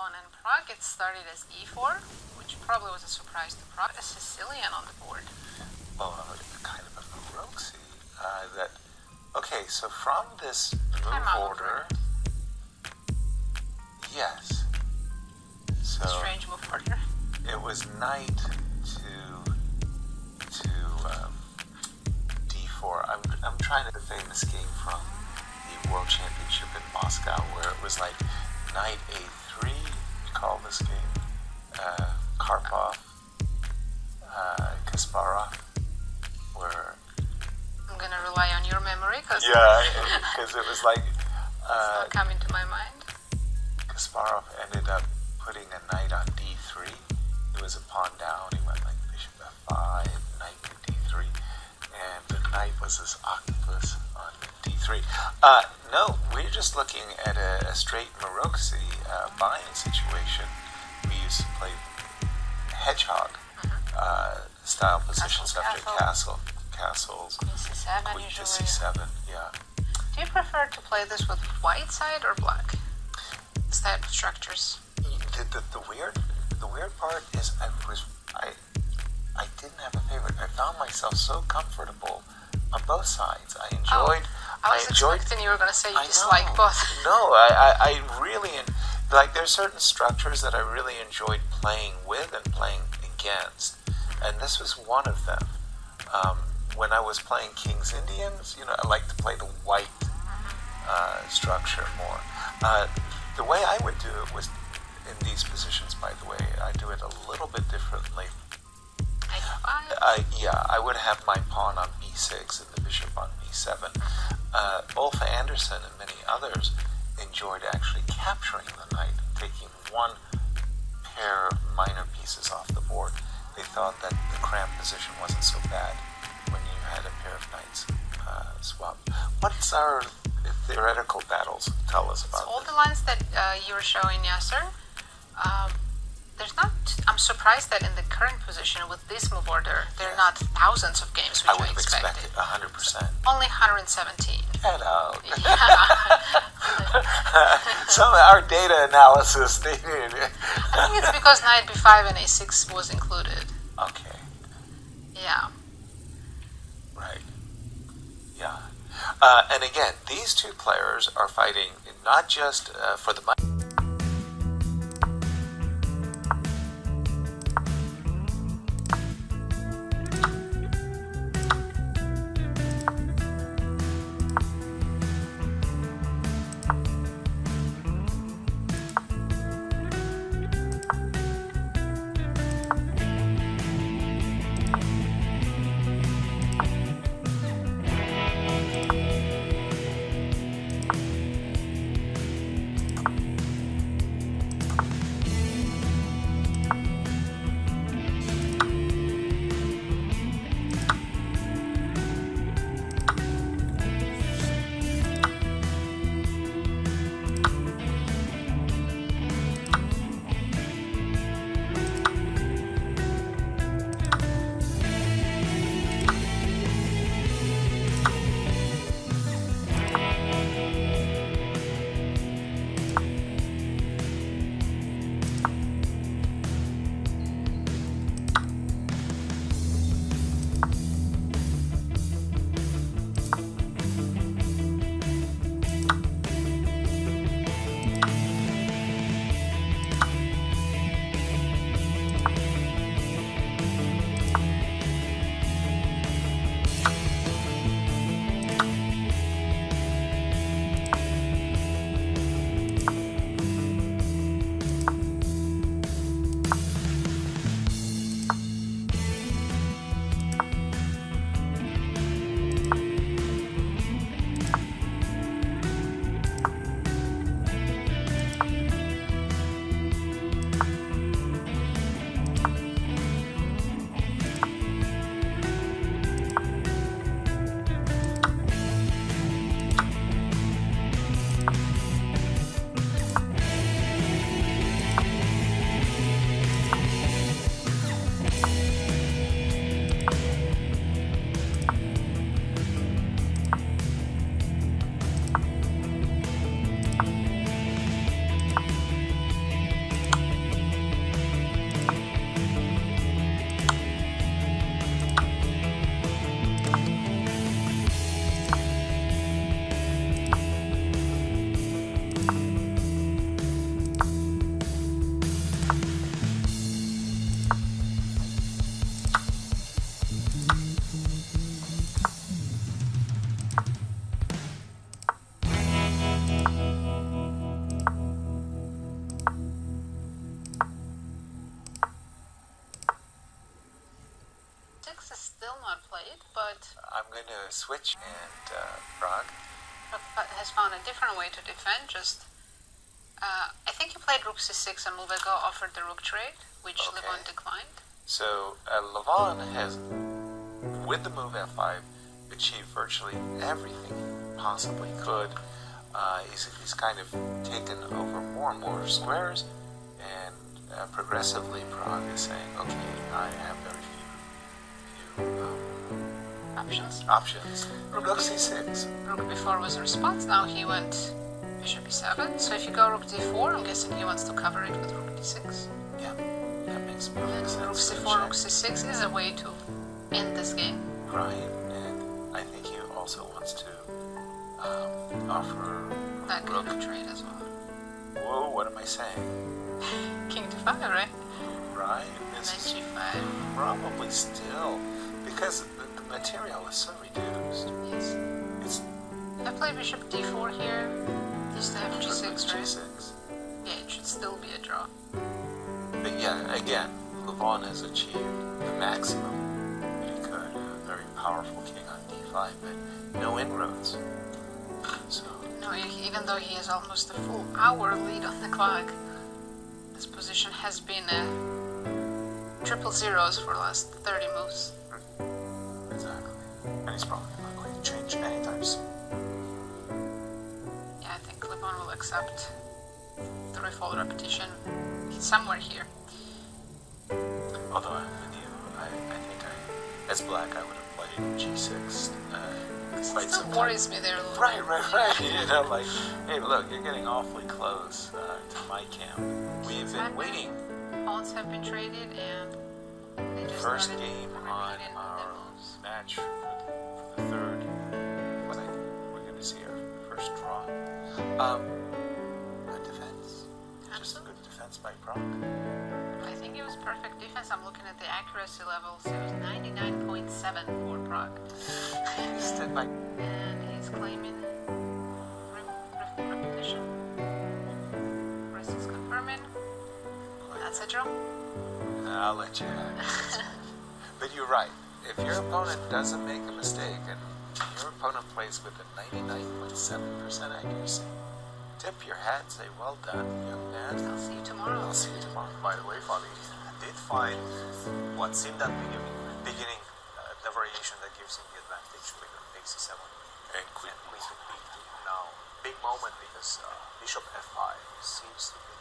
Levon and Prague, it started as e4, which probably was a surprise to Prague. A Sicilian on the board. Well, kind of a Roxy. Okay, so from this move order, yes. So strange move order. It was knight to d4. I'm trying to the famous game from the World Championship in Moscow where it was like knight a3. You call this game Karpov, Kasparov, where I'm gonna rely on your memory because it was like it's not coming to my mind. Kasparov ended up putting a knight on d3. It was a pawn down. He went like bishop f5, knight to d3, and the knight was this octopus on d3. No, we're just looking at a straight Maroczy buying situation. We used to play hedgehog style positions after castles, Queen c7 queen to usually. c7. Yeah. Do you prefer to play this with white side or black? This type of structures. The weird part is I didn't have a favorite. I found myself so comfortable on both sides. I enjoyed. I was expecting you were going to say you dislike both. No, I really like. There's certain structures that I really enjoyed playing with and playing against, and this was one of them. When I was playing King's Indians, I like to play the white structure more. The way I would do it was in these positions, by the way, I do it a little bit differently. I would have my pawn on b6 and the bishop on b7. Ulf Andersson and many others enjoyed actually capturing the knight, taking one pair of minor pieces off the board. They thought that the cramped position wasn't so bad when you had a pair of knights swapped. What's our theoretical battles tell us about all this? the lines that you were showing, Yasser. There's not. I'm surprised that in the current position with this move order, there are not thousands of games, which I would have expected. 100%. Only 117. Get out. Yeah. Some of our data analysis. I think it's because knight b5 and a6 was included. Okay. Yeah. Right. Yeah. And again, these two players are fighting not just for the money. play it, but I'm going to switch and Prague. has found a different way to defend. I think he played rook c6 and move ago offered the rook trade, which Okay. Levon declined. So Levon has, with the move f5, achieved virtually everything he possibly could. He's kind of taken over more and more squares, and progressively Prague is saying, okay, I have very few options. Rook c6. Rook b4 was a response. Now he went bishop e7. So if you go rook d4, I'm guessing he wants to cover it with rook d6. Yeah, that makes perfect sense. Rook c4, rook c6 is a way to end this game. Right, and I think he also wants to offer That rook. rook trade as well. Whoa, what am I saying? King d5, right? Right, And this is then g5. probably still, because the material is so reduced. Yes. It's I play bishop d4 here. Used to have g6, right? g6. Yeah, it should still be a draw. But yeah, again, Levon has achieved the maximum that he could. A very powerful king on d5, but no inroads. So, No, even though he has almost a full hour lead on the clock, this position has been triple zeros for the last 30 moves. exactly. And he's probably not going to change anytime soon. Yeah, I think Levon will accept the refold repetition somewhere here. Although I'm with you, I think as black I would have played g6 quite It some still time. worries me there a little Right. bit. You know, like, hey, look, you're getting awfully close to my camp. We've been waiting. Pawns have been traded and they just First started game on repeating our their moves. match for the third. What I think we're going to see our first draw. Good defense. Just a good defense by Prague. I think it was perfect defense. I'm looking at the accuracy levels. It was 99.7 for Prague. He stood by. And he's claiming repetition. Risk is confirming. That's a draw. I'll let you have it. But you're right. If your opponent doesn't make a mistake and your opponent plays with a 99.7% accuracy, tip your hat, say, well done, young man. I'll see you tomorrow. I'll see you tomorrow. By the way, Fabi did find what seemed at the beginning the variation that gives him the advantage with a6 And queen. and queen to b2. Now, big moment because bishop f5 seems to be